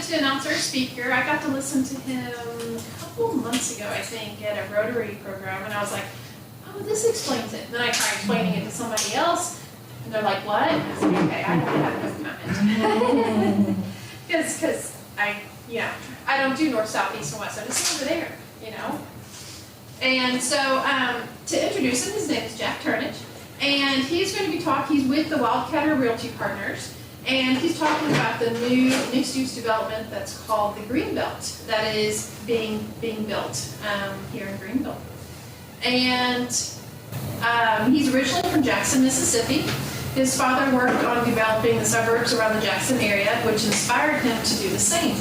to announce our speaker. I got to listen to him a couple months ago, I think, at a Rotary program, and I was like, oh, this explains it. And then I tried explaining it to somebody else, and they're like, what? And I said, okay, I have no comment. Because I don't do north, south, east, and west. I'm just over there, you know. And so to introduce him, his name is Jack Turnage, and he's going to be talking. He's with the Wildcatter Realty Partners, and he's talking about the new mixed-use development that's called the Greenbelt that is being built here in Greenville. And he's originally from Jackson, Mississippi. His father worked on developing the suburbs around the Jackson area, which inspired him to do the same.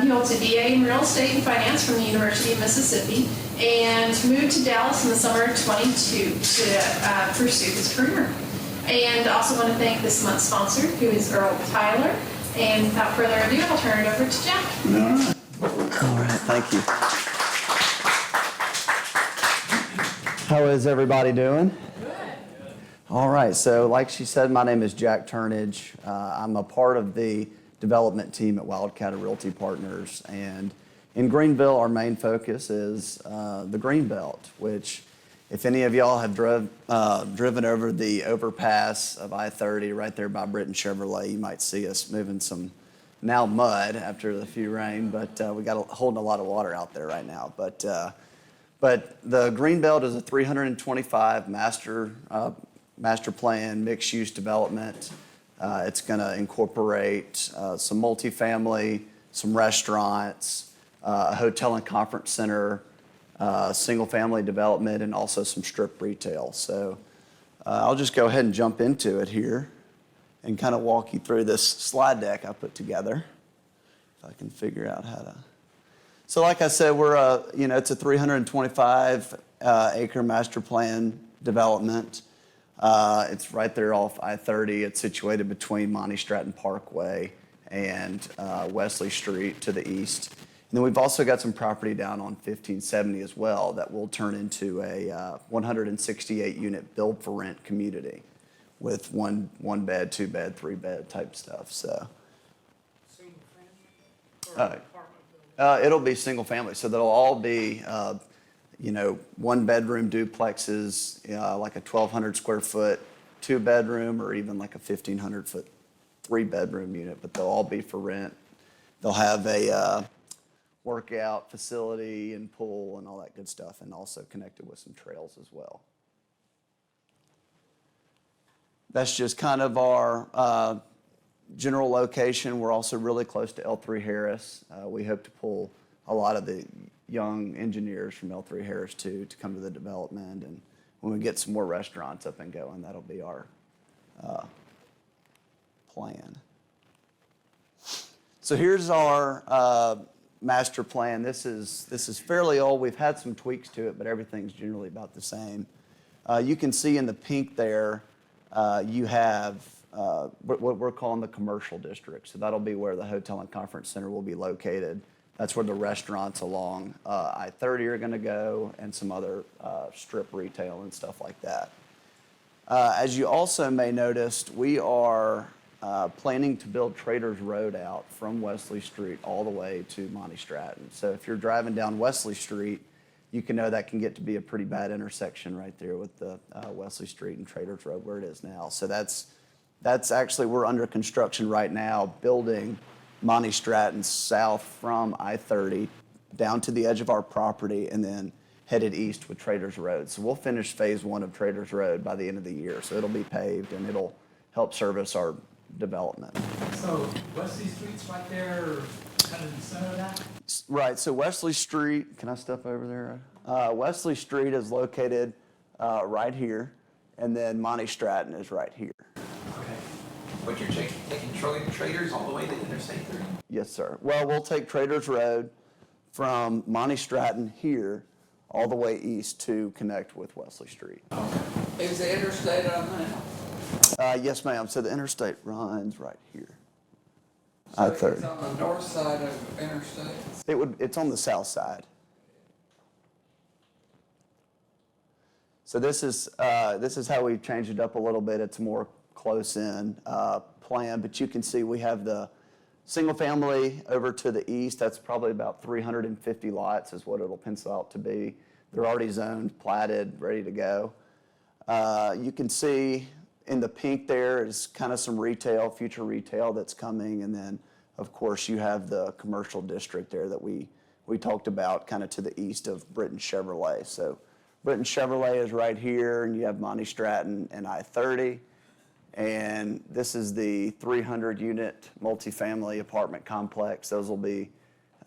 He holds a BA in real estate and finance from the University of Mississippi and moved to Dallas in the summer of 22 to pursue his career. And also want to thank this month's sponsor, who is Earl Tyler. And without further ado, I'll turn it over to Jack. All right, thank you. How is everybody doing? Good. All right, so like she said, my name is Jack Turnage. I'm a part of the development team at Wildcatter Realty Partners. And in Greenville, our main focus is the Greenbelt, which if any of y'all have driven over the overpass of I-30 right there by Britton Chevrolet, you might see us moving some now mud after the few rain, but we got holding a lot of water out there right now. But the Greenbelt is a 325 master plan mixed-use development. It's going to incorporate some multifamily, some restaurants, a hotel and conference center, single-family development, and also some strip retail. So I'll just go ahead and jump into it here and kind of walk you through this slide deck I put together, if I can figure out how to. So like I said, it's a 325 acre master plan development. It's right there off I-30. It's situated between Monty Stratton Parkway and Wesley Street to the east. And then we've also got some property down on 1570 as well that will turn into a 168 unit build for rent community with one bed, 2 bed, 3 bed type stuff. So Single family or apartment building? it'll be single family. So they'll all be 1 bedroom duplexes, like a 1,200 square foot 2 bedroom, or even like a 1,500 foot 3 bedroom unit, but they'll all be for rent. They'll have a workout facility and pool and all that good stuff, and also connected with some trails as well. That's just kind of our general location. We're also really close to L3 Harris. We hope to pull a lot of the young engineers from L3 Harris to come to the development, and when we get some more restaurants up and going, that'll be our plan. So here's our master plan. This is fairly old. We've had some tweaks to it, but everything's generally about the same. You can see in the pink there, you have what we're calling the commercial district. So that'll be where the hotel and conference center will be located. That's where the restaurants along I-30 are going to go, and some other strip retail and stuff like that. As you also may notice, we are planning to build Traders Road out from Wesley Street all the way to Monty Stratton. So if you're driving down Wesley Street, you can know that can get to be a pretty bad intersection right there with the Wesley Street and Traders Road where it is now. So that's actually, we're under construction right now, building Monty Stratton south from I-30 down to the edge of our property, and then headed east with Traders Road. So we'll finish phase 1 of Traders Road by the end of the year. So it'll be paved, and it'll help service our development. So Wesley Street's right there, kind of in the center of that? Right, so Wesley Street, can I step over there? Wesley Street is located right here, and then Monty Stratton is right here. Okay. But you're taking Traders all the way to Interstate 30? Yes, sir. Well, we'll take Traders Road from Monty Stratton here all the way east to connect with Wesley Street. Okay. Is the interstate on that? Yes, ma'am. So the interstate runs right here. So I-30. it's on the north side of interstate? It's on the south side. So this is how we've changed it up a little bit. It's more close in plan, but you can see we have the Single family over to the east, that's probably about 350 lots is what it'll pencil out to be. They're already zoned, platted, ready to go. You can see in the pink there is kind of some retail, future retail that's coming. And then, of course, you have the commercial district there that we talked about kind of to the east of Britton Chevrolet. So Britton Chevrolet is right here, and you have Monty Stratton and I-30. And this is the 300-unit multifamily apartment complex. Those will be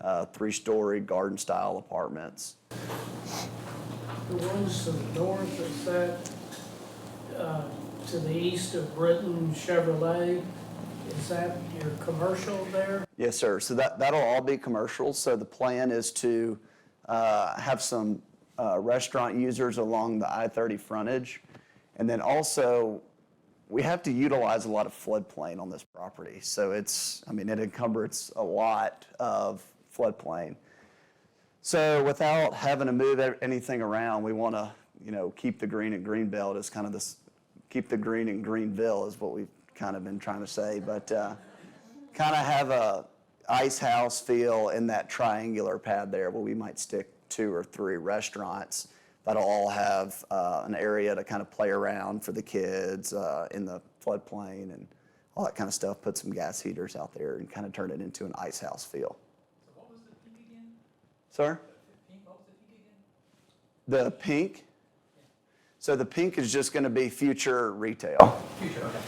3-story garden-style apartments. The ones to the north, is that to the east of Britton Chevrolet? Is that your commercial there? Yes, sir. So that'll all be commercial. So the plan is to have some restaurant users along the I-30 frontage. And then also, we have to utilize a lot of floodplain on this property. So it encumbers a lot of floodplain. So without having to move anything around, we want to, keep the green in Greenbelt as kind of this, keep the green in Greenville is what we've kind of been trying to say, but kind of have a ice house feel in that triangular pad there where we might stick 2 or 3 restaurants that'll all have an area to kind of play around for the kids in the floodplain and all that kind of stuff. Put some gas heaters out there and kind of turn it into an ice house feel. So what was the pink again? Sir? Pink, what was the pink again? The pink? So the pink is just going to be future retail. Future, okay.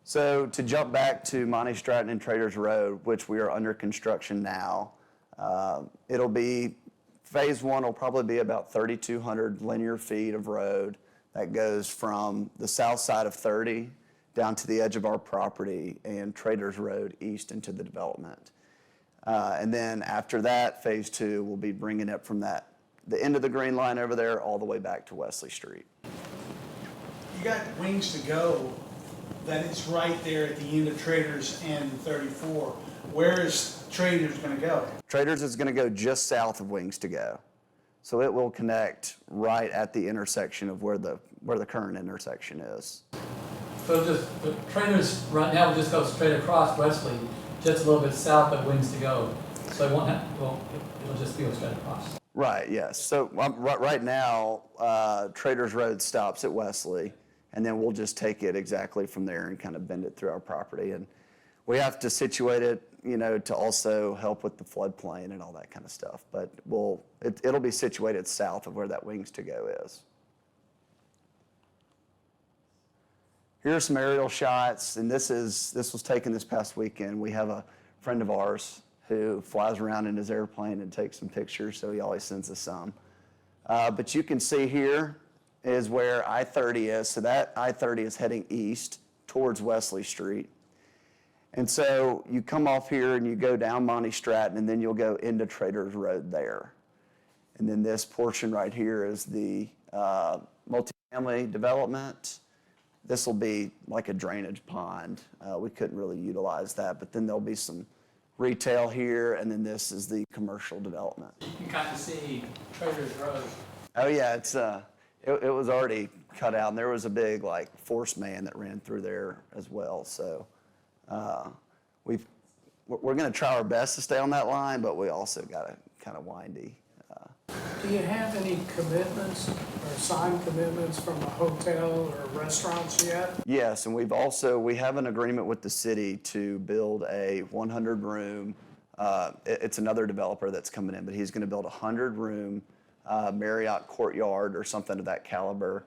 So to jump back to Monty Stratton and Traders Road, which we are under construction now, it'll be, phase 1 will probably be about 3,200 linear feet of road that goes from the south side of 30 down to the edge of our property and Traders Road east into the development. And then after that, phase 2 will be bringing it from the end of the green line over there all the way back to Wesley Street. You got Wings to Go, that is right there at the end of Traders and 34. Where is Traders going to go? Traders is going to go just south of Wings to Go. So it will connect right at the intersection of where the current intersection is. So the Traders right now will just go straight across Wesley, just a little bit south of Wings to Go. So it won't have, it'll just go straight across. Right, yes. So right now, Traders Road stops at Wesley, and then we'll just take it exactly from there and kind of bend it through our property. And we have to situate it, to also help with the floodplain and all that kind of stuff. But it'll be situated south of where that Wings to Go is. Here are some aerial shots, and this was taken this past weekend. We have a friend of ours who flies around in his airplane and takes some pictures, so he always sends us some. But you can see here is where I-30 is. So that I-30 is heading east towards Wesley Street. And so you come off here and you go down Monty Stratton, and then you'll go into Traders Road there. And then this portion right here is the multifamily development. This will be like a drainage pond. We couldn't really utilize that, but then there'll be some retail here, and then this is the commercial development. You can kind of see Traders Road. Oh yeah, it was already cut out, and there was a big force main that ran through there as well. So we're going to try our best to stay on that line, but we also got a kind of windy. Do you have any commitments or signed commitments from a hotel or restaurants yet? Yes, and we have an agreement with the city to build a 100-room. It's another developer that's coming in, but he's going to build a 100-room Marriott Courtyard or something of that caliber,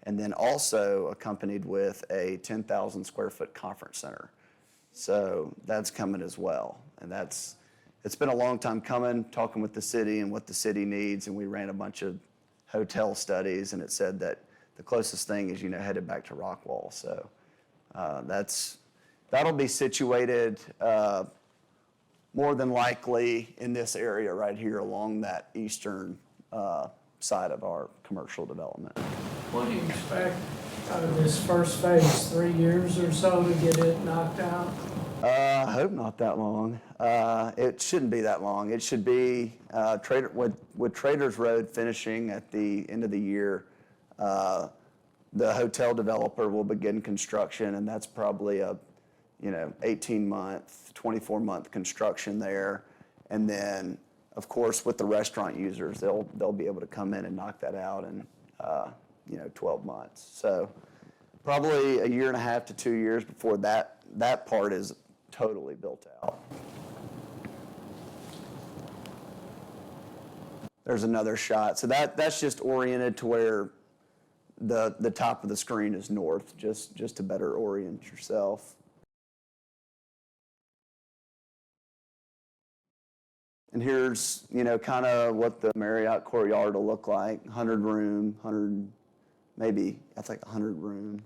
and then also accompanied with a 10,000 square foot conference center. So that's coming as well, and it's been a long time coming, talking with the city and what the city needs, and we ran a bunch of hotel studies, and it said that the closest thing is, headed back to Rockwall. So that'll be situated more than likely in this area right here along that eastern side of our commercial development. What do you expect out of this first phase, 3 years or so to get it knocked out? I hope not that long. It shouldn't be that long. It should be, with Traders Road finishing at the end of the year, the hotel developer will begin construction, and that's probably a 18-month, 24-month construction there. And then, of course, with the restaurant users, they'll be able to come in and knock that out in 12 months. So probably a year and a half to 2 years before that part is totally built out. There's another shot. So that's just oriented to where the top of the screen is north, just to better orient yourself. And here's, kind of what the Marriott courtyard will look like. 100 room, 100, maybe, that's like 100 room.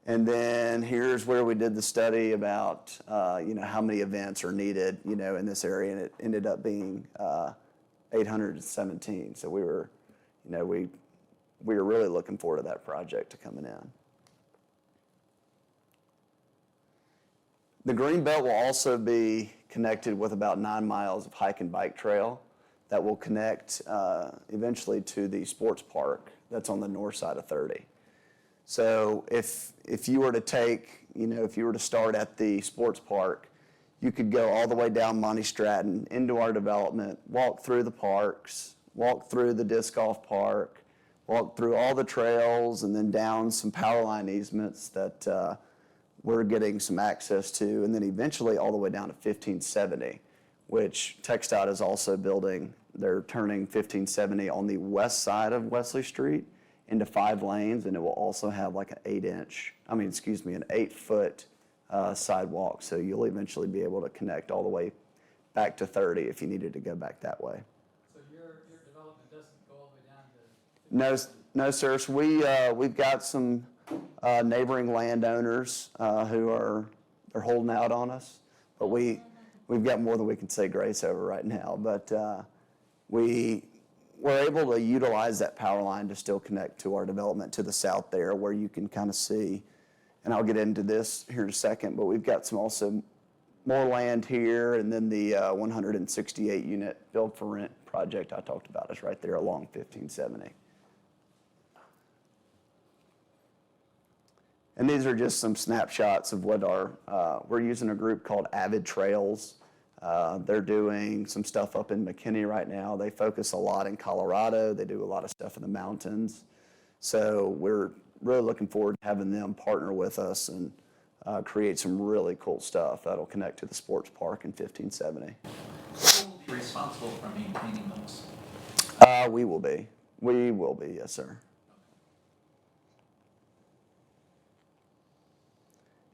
And then here's where we did the study about, how many events are needed, in this area, and it ended up being 817. So we were really looking forward to that project to coming in. The Greenbelt will also be connected with about 9 miles of hike and bike trail that will connect eventually to the sports park that's on the north side of 30. So if you were to take, if you were to start at the sports park, you could go all the way down Monty Stratton into our development, walk through the parks, walk through the disc golf park, walk through all the trails, and then down some power line easements that we're getting some access to, and then eventually all the way down to 1570, which TxDOT is also building. They're turning 1570 on the west side of Wesley Street into 5 lanes, and it will also have like an 8-foot sidewalk. So you'll eventually be able to connect all the way back to 30 if you needed to go back that way. So your development doesn't go all the way down to? No, sir. So we've got some neighboring landowners who they're holding out on us, but we've got more than we can say grace over right now. But we're able to utilize that power line to still connect to our development to the south there, where you can kind of see, and I'll get into this here in a second, but we've got some also more land here, and then the 168 unit build for rent project I talked about is right there along 1570. And these are just some snapshots of what we're using a group called Avid Trails. They're doing some stuff up in McKinney right now. They focus a lot in Colorado. They do a lot of stuff in the mountains. So we're really looking forward to having them partner with us and create some really cool stuff that'll connect to the sports park in 1570. Who will be responsible for maintaining those? We will be. We will be, yes, sir.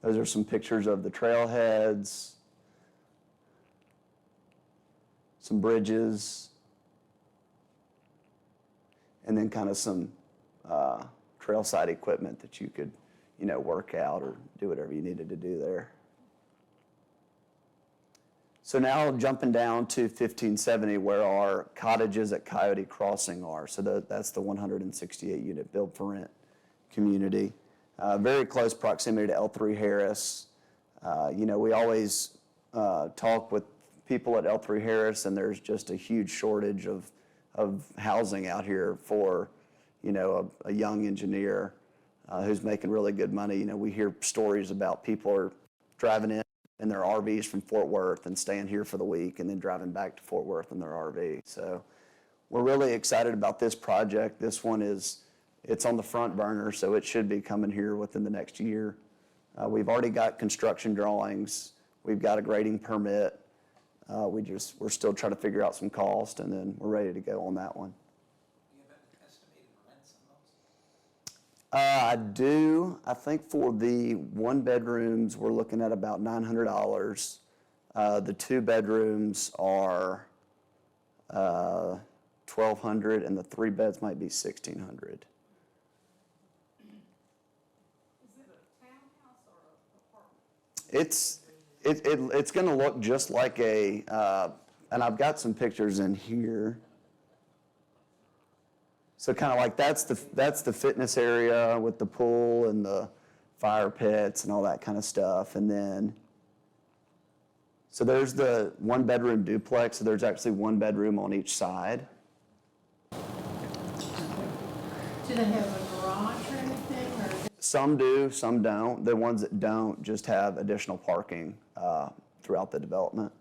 Those are some pictures of the trailheads, some bridges, and then kind of some trailside equipment that you could, work out or do whatever you needed to do there. So now jumping down to 1570, where our cottages at Coyote Crossing are. So that's the 168 unit build for rent community. Very close proximity to L3 Harris. We always talk with people at L3 Harris, and there's just a huge shortage of housing out here for, a young engineer who's making really good money. We hear stories about people are driving in their RVs from Fort Worth and staying here for the week and then driving back to Fort Worth in their RV. So we're really excited about this project. This one it's on the front burner, so it should be coming here within the next year. We've already got construction drawings. We've got a grading permit. We're still trying to figure out some cost, and then we're ready to go on that one. Do you have an estimated rents on those? I do. I think for the 1 bedrooms, we're looking at about $900. The 2 bedrooms are $1,200, and the 3 beds might be $1,600. It's going to look just like and I've got some pictures in here. So kind of like that's the fitness area with the pool and the fire pits and all that kind of stuff. And then, so there's the 1 bedroom duplex. So there's actually 1 bedroom on each side. Do they have a garage or anything, or Some do, some don't. The ones that don't just have additional parking throughout the development.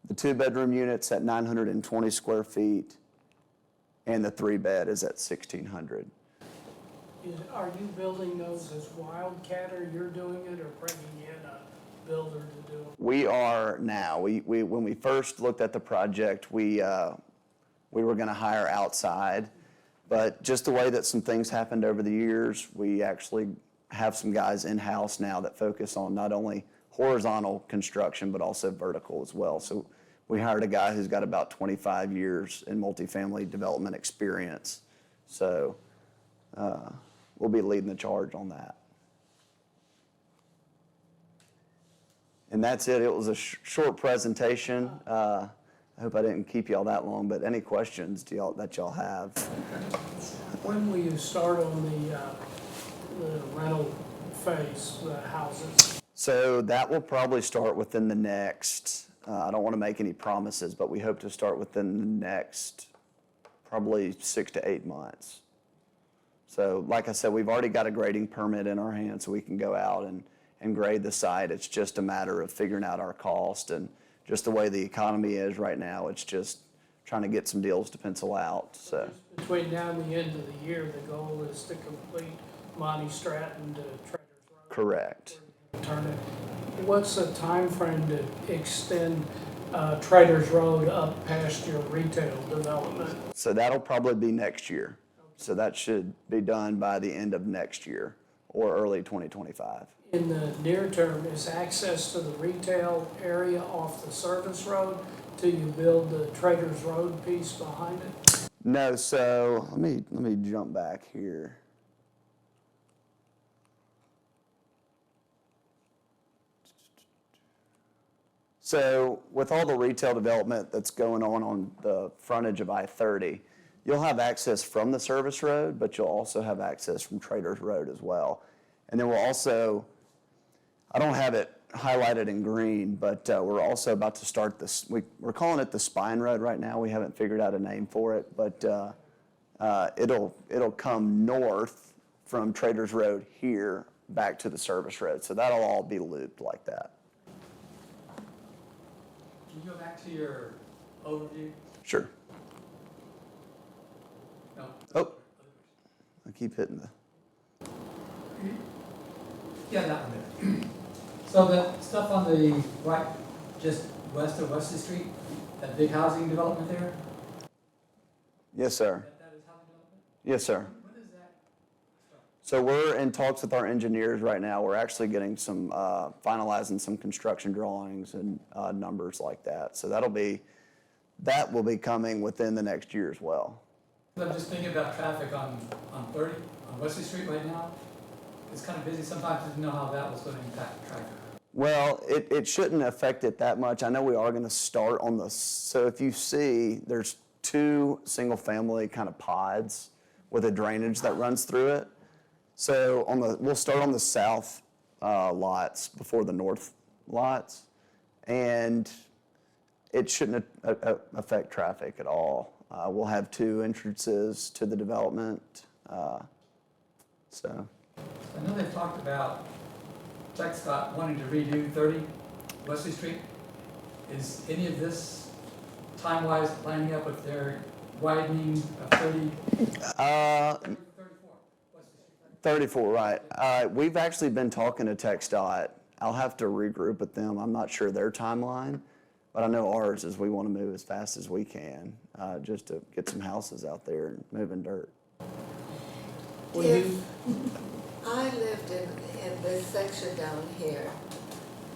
The 2-bedroom unit's at 920 square feet, and the 3-bed is at 1,600. Are you building those as Wildcatter, you're doing it, or bringing in a builder to do it? We are now. When we first looked at the project, we were going to hire outside, but just the way that some things happened over the years, we actually have some guys in-house now that focus on not only horizontal construction, but also vertical as well. So we hired a guy who's got about 25 years in multifamily development experience. So we'll be leading the charge on that. And that's it. It was a short presentation. I hope I didn't keep y'all that long, but any questions that y'all have? When will you start on the rental phase, the houses? So that will probably start within the next, I don't want to make any promises, but we hope to start within the next probably 6 to 8 months. So like I said, we've already got a grading permit in our hands, so we can go out and grade the site. It's just a matter of figuring out our cost, and just the way the economy is right now, it's just trying to get some deals to pencil out. So Between now and the end of the year, the goal is to complete Monty Stratton to Traders Road? correct. Turn it. What's the time frame to extend Traders Road up past your retail development? So that'll probably be next year. So that should be done by the end of next year or early 2025. In the near term, is access to the retail area off the service road till you build the Traders Road piece behind it? No, so let me jump back here. So with all the retail development that's going on the frontage of I-30, you'll have access from the service road, but you'll also have access from Traders Road as well. And then we'll also, I don't have it highlighted in green, but we're also about to start this, we're calling it the Spine Road right now. We haven't figured out a name for it, but it'll come north from Traders Road here back to the service road. So that'll all be looped like that. Can you go back to your overview? Sure. No. Oh, I keep hitting the. Yeah, that one there. So the stuff on the right, just west of Wesley Street, that big housing development there? Yes, sir. That is housing development? Yes, sir. When is that start? So we're in talks with our engineers right now. We're actually getting some, finalizing some construction drawings and numbers like that. So that will be coming within the next year as well. I'm just thinking about traffic on 30, on Wesley Street right now. It's kind of busy sometimes. I didn't know how that was going to impact traffic. Well, it shouldn't affect it that much. I know we are going to start on so if you see, there's 2 single-family kind of pods with a drainage that runs through it. So we'll start on the south lots before the north lots, and it shouldn't affect traffic at all. We'll have 2 entrances to the development, so. I know they've talked about TxDOT wanting to redo 30 Wesley Street. Is any of this time-wise lining up with their widening of 30? 34 Wesley Street. 34, right. We've actually been talking to TxDOT. I'll have to regroup with them. I'm not sure their timeline, but I know ours is we want to move as fast as we can, just to get some houses out there and moving dirt. If I lived in this section down here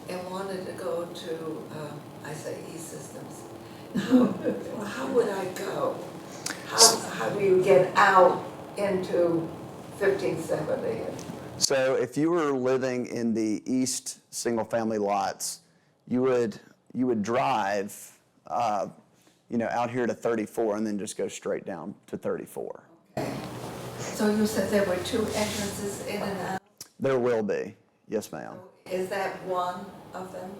and wanted to go to, I say E-Systems, how would I go? How do you get out into 1570? So if you were living in the east single-family lots, you would drive, out here to 34 and then just go straight down to 34. Okay. So you said there were 2 entrances in and out? There will be, yes, ma'am. Is that one of them?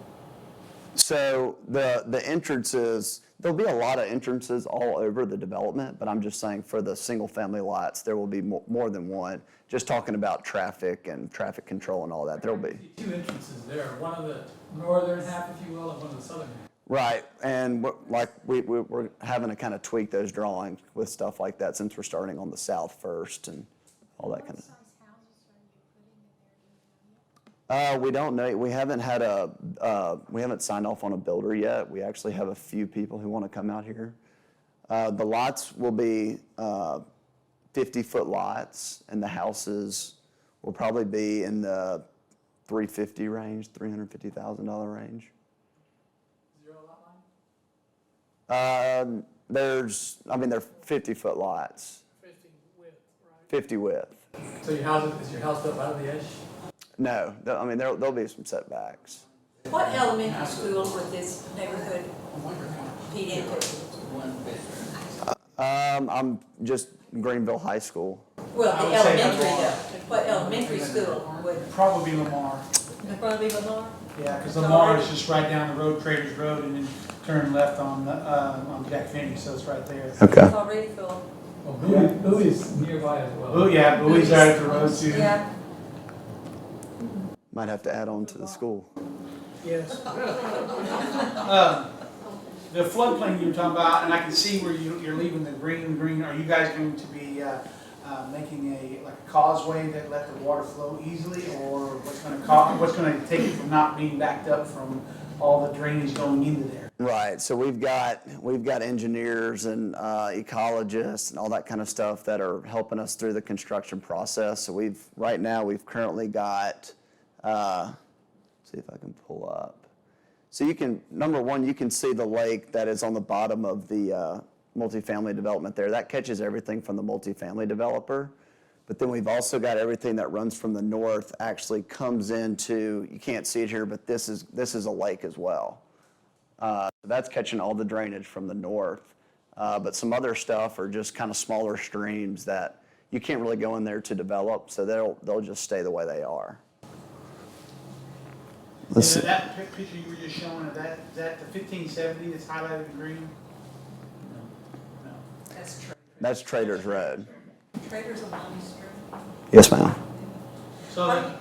So the entrances, there'll be a lot of entrances all over the development, but I'm just saying for the single-family lots, there will be more than one. Just talking about traffic and traffic control and all that, there'll be. Two entrances there, one of the northern half, if you will, and one of the southern half. Right, and we're having to kind of tweak those drawings with stuff like that since we're starting on the south first and all that kind of. We don't know. We haven't had we haven't signed off on a builder yet. We actually have a few people who want to come out here. The lots will be 50-foot lots, and the houses will probably be in the $350,000 range, $350,000 range. Zero lot line? They're 50-foot lots, 50 width, right? 50 width. So is your house built out of the edge? No, there'll be some setbacks. What elementary school would this neighborhood feed into? I'm just Greenville High School. Well, I the would say elementary Lamar. though, what elementary school would, Probably Lamar. probably Lamar? Yeah, because Lamar is just right down the road, Traders Road, and then turn left on Jack Turnage, so it's right there. Okay. It's already full. Well, Bowie's nearby as well. Oh, yeah, Bowie's right at the road too. Yeah, Might have to add on to the school. Yes. The floodplain you were talking about, and I can see where you're leaving the green, are you guys going to be making a causeway that let the water flow easily, or what's going to take it from not being backed up from all the drainage going into there? Right. So we've got engineers and ecologists and all that kind of stuff that are helping us through the construction process. So we've currently got. See if I can pull up. So you can, number one, you can see the lake that is on the bottom of the multifamily development there. That catches everything from the multifamily developer. But then we've also got everything that runs from the north actually comes into, you can't see it here, but this is a lake as well. That's catching all the drainage from the north. But some other stuff are just kind of smaller streams that you can't really go in there to develop, so they'll just stay the way they are. Let's see. That picture you were just showing, is that the 1570 that's highlighted in green? No. that's true. That's Traders Road. Traders on Monty Street. Yes, ma'am. So Go ahead.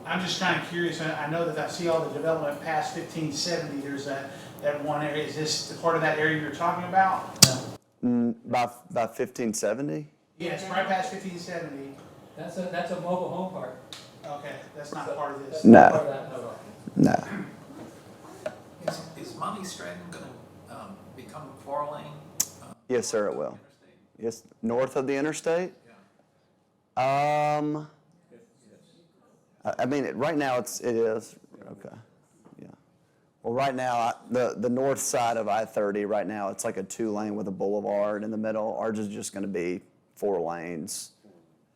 I'm just kind of curious, I know that I see all the development past 1570, there's that one area, is this the part of that area you're talking about? By 1570? Yes, right past 1570. That's a mobile home park. Okay, that's not part of this. No. Part of that, No. Is Monty Stratton gonna become 4-lane? Yes, sir, it will. Yes, north of the interstate? Yeah. Right now it is. Okay. Yeah. Well, right now the north side of I-30 right now it's like a 2-lane with a boulevard in the middle. Ours is just going to be 4 lanes.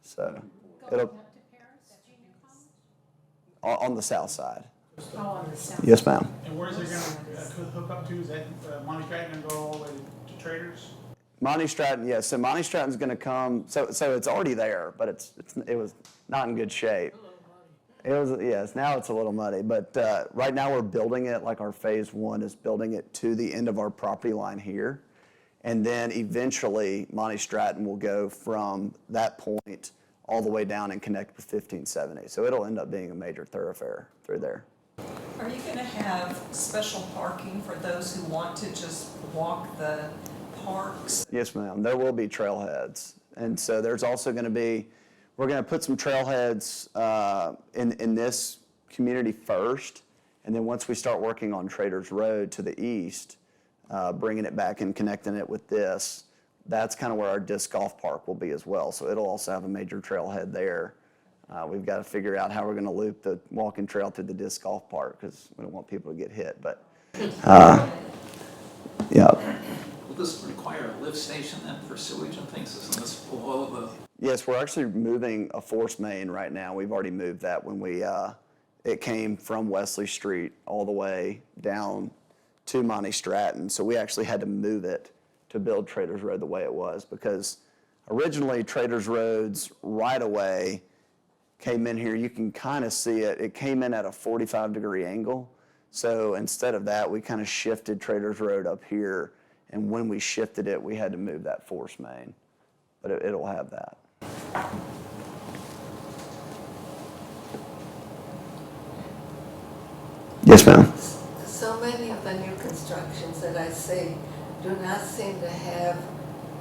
So it'll on the south side. Oh, on the south. Yes, ma'am. And where's it gonna hook up to? Is that Monty Stratton gonna go all the way to Traders? Monty Stratton, yes. So Monty Stratton's going to come. So it's already there, but it was not in good shape. It was, yes. Now it's a little muddy, but right now we're building it like our phase 1 is building it to the end of our property line here, and then eventually Monty Stratton will go from that point all the way down and connect with 1570. So it'll end up being a major thoroughfare through there. Are you going to have special parking for those who want to just walk the parks? Yes, ma'am. There will be trailheads. And so there's also going to be, we're going to put some trailheads in this community first. And then once we start working on Traders Road to the east, bringing it back and connecting it with this, that's kind of where our disc golf park will be as well. So it'll also have a major trailhead there. We've got to figure out how we're going to loop the walking trail through the disc golf park because we don't want people to get hit. But, yeah. Will this require a lift station then for sewage and things? Isn't this below the? Yes, we're actually moving a force main right now. We've already moved that when it came from Wesley Street all the way down to Monty Stratton. So we actually had to move it to build Traders Road the way it was because originally Traders Road's right away came in here. You can kind of see it. It came in at a 45-degree angle. So instead of that, we kind of shifted Traders Road up here, and when we shifted it, we had to move that force main. But it'll have that. Yes, ma'am. So many of the new constructions that I see do not seem to have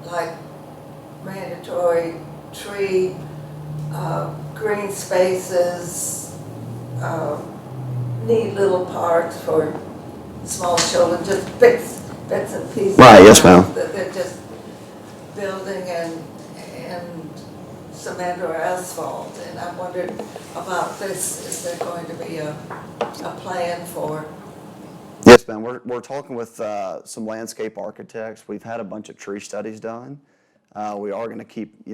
like mandatory tree, green spaces, neat little parks for small children, just bits and pieces. Right, yes, ma'am. That they're just building and cement or asphalt. And I wondered about this, is there going to be a plan for? Yes, ma'am. We're talking with some landscape architects. We've had a bunch of tree studies done. We are going to keep,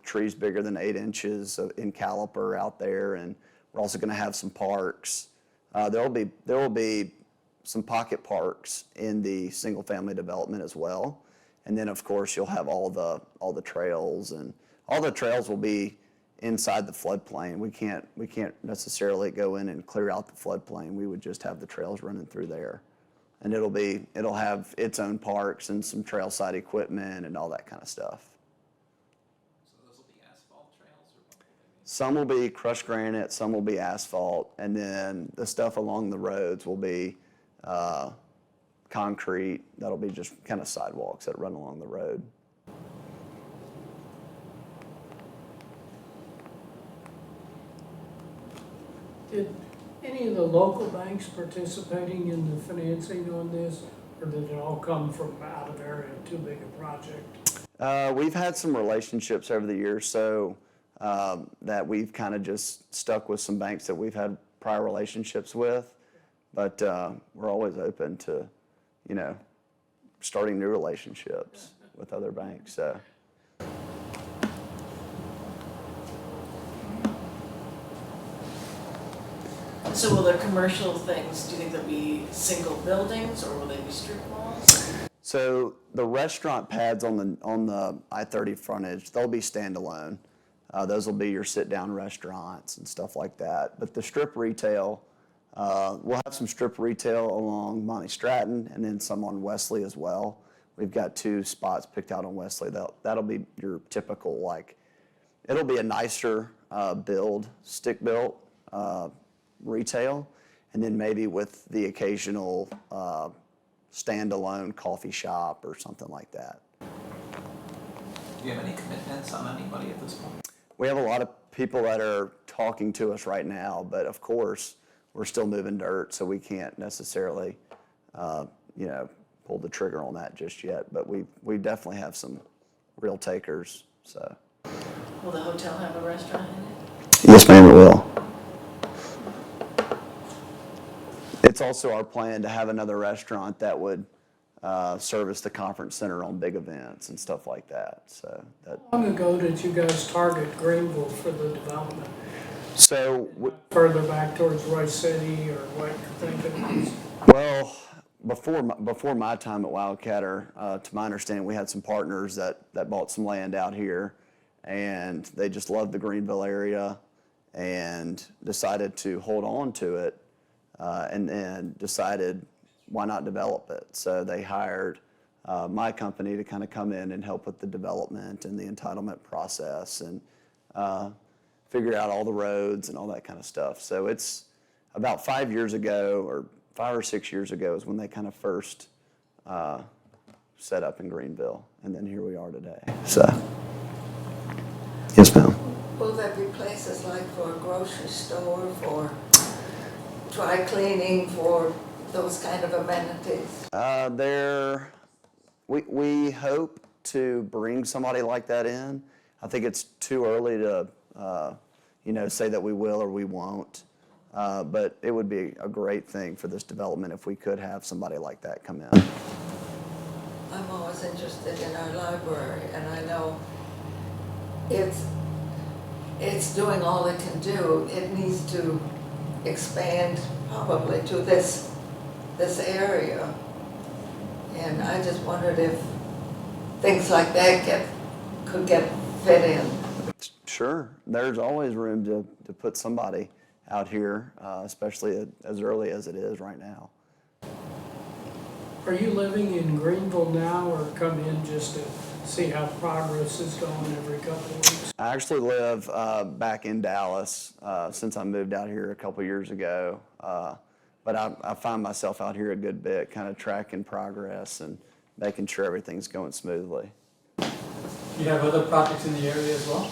trees bigger than 8 inches in caliper out there, and we're also going to have some parks. There will be some pocket parks in the single-family development as well, and then of course you'll have all the trails, and all the trails will be inside the floodplain. We can't necessarily go in and clear out the floodplain. We would just have the trails running through there, and it'll have its own parks and some trail side equipment and all that kind of stuff. So those will be asphalt trails or what? Some will be crushed granite, some will be asphalt, and then the stuff along the roads will be concrete. That'll be just kind of sidewalks that run along the road. Did any of the local banks participating in the financing on this, or did it all come from out of area, too big a project? We've had some relationships over the years, so that we've kind of just stuck with some banks that we've had prior relationships with, but we're always open to, starting new relationships with other banks. So. So will the commercial things, do you think they'll be single buildings or will they be strip malls? So the restaurant pads on the I-30 frontage, they'll be standalone. Those will be your sit-down restaurants and stuff like that. But the strip retail, we'll have some strip retail along Monty Stratton and then some on Wesley as well. We've got 2 spots picked out on Wesley. That'll be your typical, it'll be a nicer build, stick-built retail, and then maybe with the occasional standalone coffee shop or something like that. Do you have any commitments on anybody at this point? We have a lot of people that are talking to us right now, but of course, we're still moving dirt, so we can't necessarily, pull the trigger on that just yet. But we definitely have some real takers. So. Will the hotel have a restaurant in it? Yes, ma'am, it will. It's also our plan to have another restaurant that would service the conference center on big events and stuff like that. So that. How long ago did you guys target Greenville for the development? So. Further back towards Royce City or what you're thinking? Well, before my time at Wildcatter, to my understanding, we had some partners that bought some land out here, and they just loved the Greenville area and decided to hold on to it. And then decided why not develop it. So they hired my company to kind of come in and help with the development and the entitlement process and figure out all the roads and all that kind of stuff. So it's about 5 years ago, or 5 or 6 years ago is when they kind of first set up in Greenville. And then here we are today. So, yes, ma'am. Will there be places like for a grocery store, for dry cleaning, for those kind of amenities? We hope to bring somebody like that in. I think it's too early to, say that we will or we won't. But it would be a great thing for this development if we could have somebody like that come in. I'm always interested in our library, and I know it's doing all it can do. It needs to expand probably to this area. And I just wondered if things like that could get fit in. Sure, there's always room to put somebody out here, especially as early as it is right now. Are you living in Greenville now or come in just to see how progress is going every couple of weeks? I actually live back in Dallas since I moved out here a couple years ago. But I find myself out here a good bit, kind of tracking progress and making sure everything's going smoothly. You have other projects in the area as well?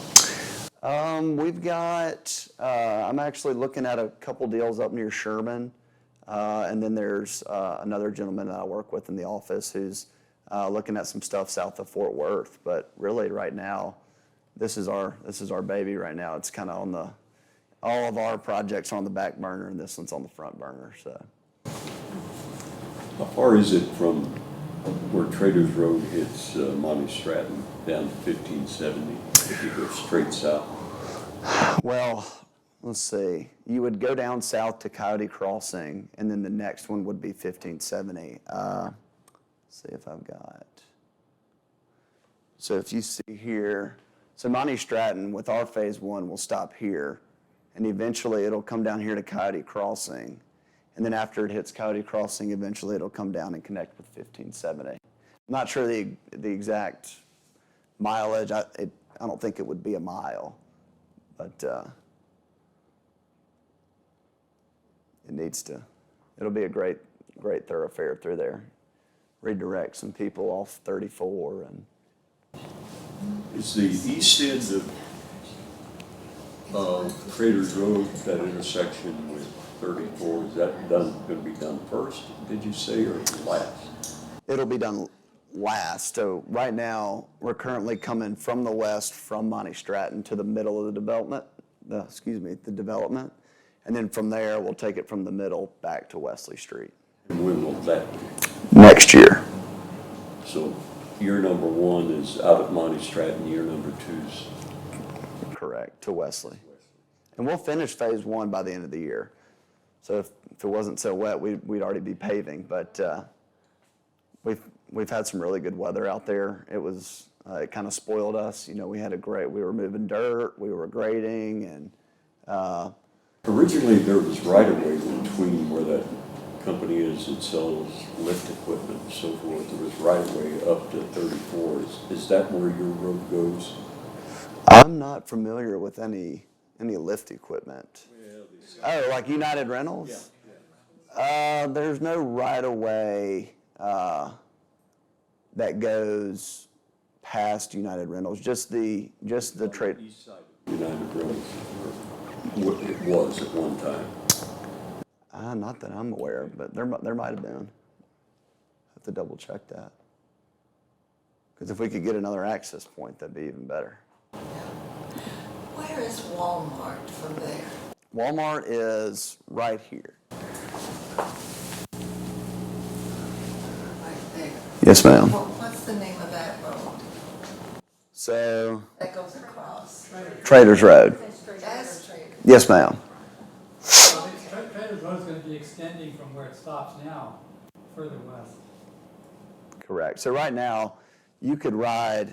We've got, I'm actually looking at a couple deals up near Sherman. And then there's another gentleman that I work with in the office who's looking at some stuff south of Fort Worth. But really right now, this is our baby right now. It's kind of on the, all of our projects are on the back burner and this one's on the front burner, so. How far is it from where Traders Road hits Monty Stratton down to 1570 if you go straight south? Well, let's see. You would go down south to Coyote Crossing, and then the next one would be 1570. Let's see if I've got. So if you see here, so Monty Stratton with our phase one will stop here, and eventually it'll come down here to Coyote Crossing. And then after it hits Coyote Crossing, eventually it'll come down and connect with 1570. I'm not sure the exact mileage. I don't think it would be a mile, but it needs to. It'll be a great thoroughfare through there. Redirect some people off 34 and. Is the east end of Traders Road, that intersection with 34, is that going to be done first, did you say, or last? It'll be done last. So right now, we're currently coming from the west from Monty Stratton to the middle of the development, the development. And then from there, we'll take it from the middle back to Wesley Street. And when will that be? Next year. So year number one is out at Monty Stratton, year number two's. Correct, to Wesley. And we'll finish phase one by the end of the year. So if it wasn't so wet, we'd already be paving. But we've had some really good weather out there. It kind of spoiled us. You know, we were moving dirt, we were grading, and originally there was right-of-way between where that company is that sells lift equipment and so forth. There was right-of-way up to 34. Is that where your road goes? I'm not familiar with any lift equipment. Oh, like United Rentals? Yeah. There's no right-of-way that goes past United Rentals. Just the trade. East side of United Rentals, what it was at one time. Not that I'm aware of, but there might have been. Have to double check that. Because if we could get another access point, that'd be even better. Where is Walmart from there? Walmart is right here. Right there. Yes, ma'am. What's the name of that road? So, That goes across. Traders Road. That's Trader. Yes, ma'am. So Traders Road is going to be extending from where it stops now, further west. Correct. So right now, you could ride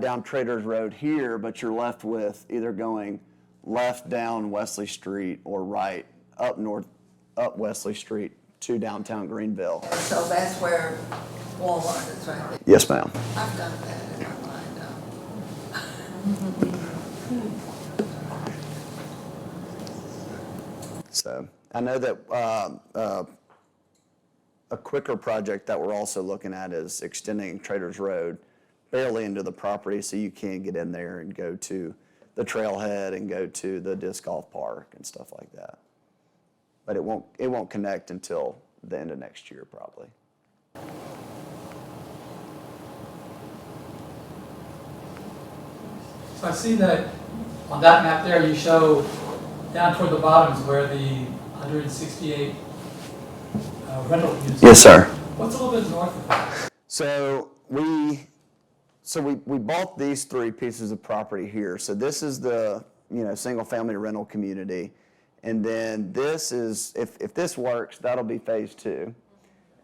down Traders Road here, but you're left with either going left down Wesley Street or right up Wesley Street to downtown Greenville. So that's where Walmart is right there. Yes, ma'am. I've got that in my mind now. So I know that a quicker project that we're also looking at is extending Traders Road barely into the property so you can get in there and go to the trailhead and go to the disc golf park and stuff like that. But it won't connect until the end of next year probably. So I see that on that map there, you show down toward the bottoms where the 168 rental units. Yes, sir. What's a little bit north of that? So we bought these three pieces of property here. So this is the single family rental community, and then this is if this works, that'll be phase two,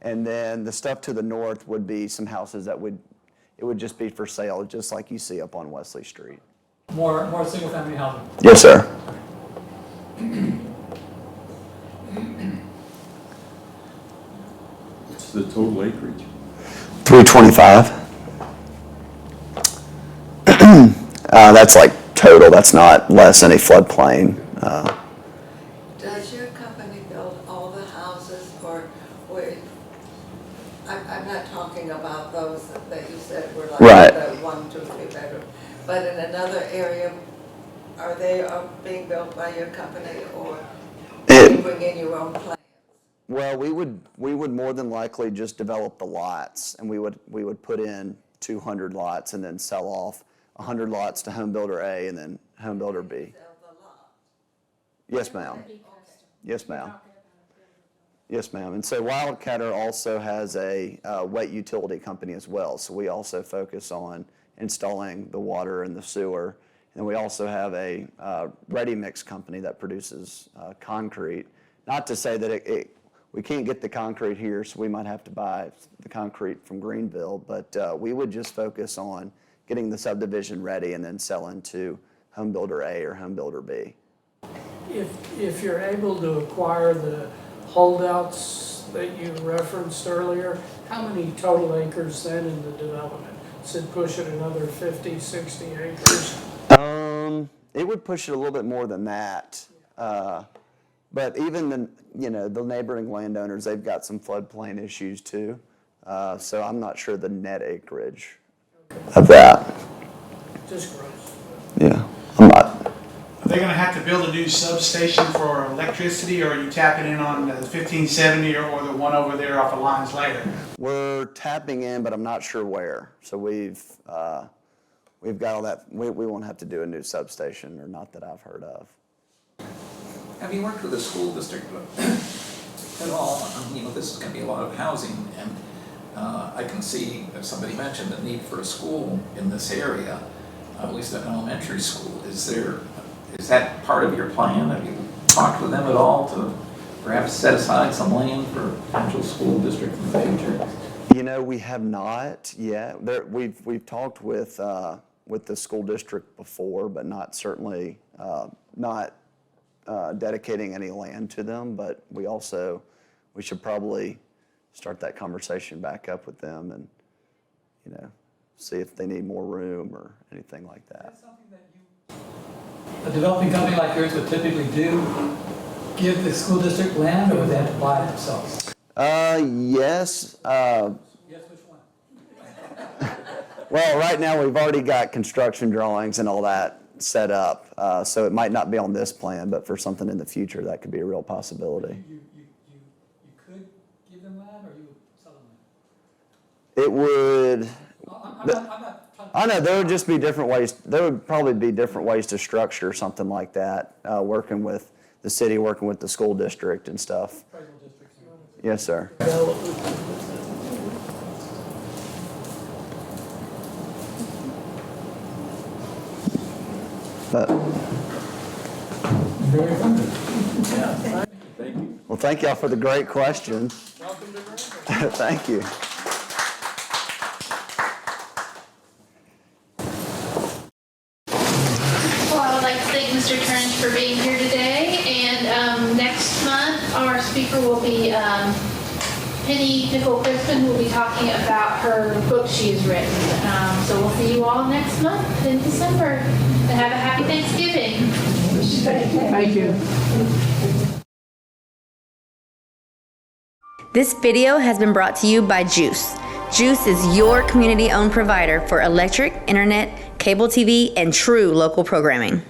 and then the stuff to the north would be some houses that would just be for sale, just like you see up on Wesley Street. More single family housing. Yes, sir. the total acreage? 325. That's like total, that's not less any floodplain. Does your company build all the houses, or I'm not talking about those that you said were like Right. the 1, 2, 3 bedroom, but in another area, are they being built by your company, or do you bring in your own plans? Well, we would more than likely just develop the lots, and we would put in 200 lots and then sell off 100 lots to home builder A and then home builder B. Sell the lot. Yes, ma'am. Yes, ma'am. Yes, ma'am. And so Wildcatter also has a wet utility company as well. So we also focus on installing the water and the sewer. And we also have a ready mix company that produces concrete. Not to say that we can't get the concrete here, so we might have to buy the concrete from Greenville, but we would just focus on getting the subdivision ready and then selling to home builder A or home builder B. If you're able to acquire the holdouts that you referenced earlier, how many total acres then in the development? Said push it another 50, 60 acres? It would push it a little bit more than that. But even the neighboring landowners, they've got some floodplain issues too. So I'm not sure the net acreage of that. Just gross. Yeah, I'm not. Are they gonna have to build a new substation for electricity, or are you tapping in on the 1570 or the one over there off of Lions later? We're tapping in, but I'm not sure where. So we've got all that. We won't have to do a new substation, or not that I've heard of. Have you worked with the school district at all? This is going to be a lot of housing, and I can see, if somebody mentioned the need for a school in this area, at least an elementary school. Is that part of your plan? Have you talked with them at all to perhaps set aside some land for a potential school district in the future? We have not yet. We've talked with the school district before, but not certainly not dedicating any land to them. But we should probably start that conversation back up with them and see if they need more room or anything like that. Is that something that a developing company like yours would typically do? Give the school district land, or would they have to buy it themselves? Yes. Yes, which one? Well, right now we've already got construction drawings and all that set up, so it might not be on this plan, but for something in the future, that could be a real possibility. You could give them land, or you would sell them land? It would. I'm not I know there would just be different ways. There would probably be different ways to structure something like that, working with the city, working with the school district and stuff. Yes, sir. But, very funded. Thank you. well, thank y'all for the great question. Welcome to Greenville. Thank you. Well, I would like to thank Mr. Turnage for being here today, and next month, our speaker will be Penny Pickle-Crispin, will be talking about her book she has written. So we'll see you all next month in December, and have a happy Thanksgiving. Thank you. This video has been brought to you by Juice. Juice is your community-owned provider for electric, internet, cable TV, and true local programming.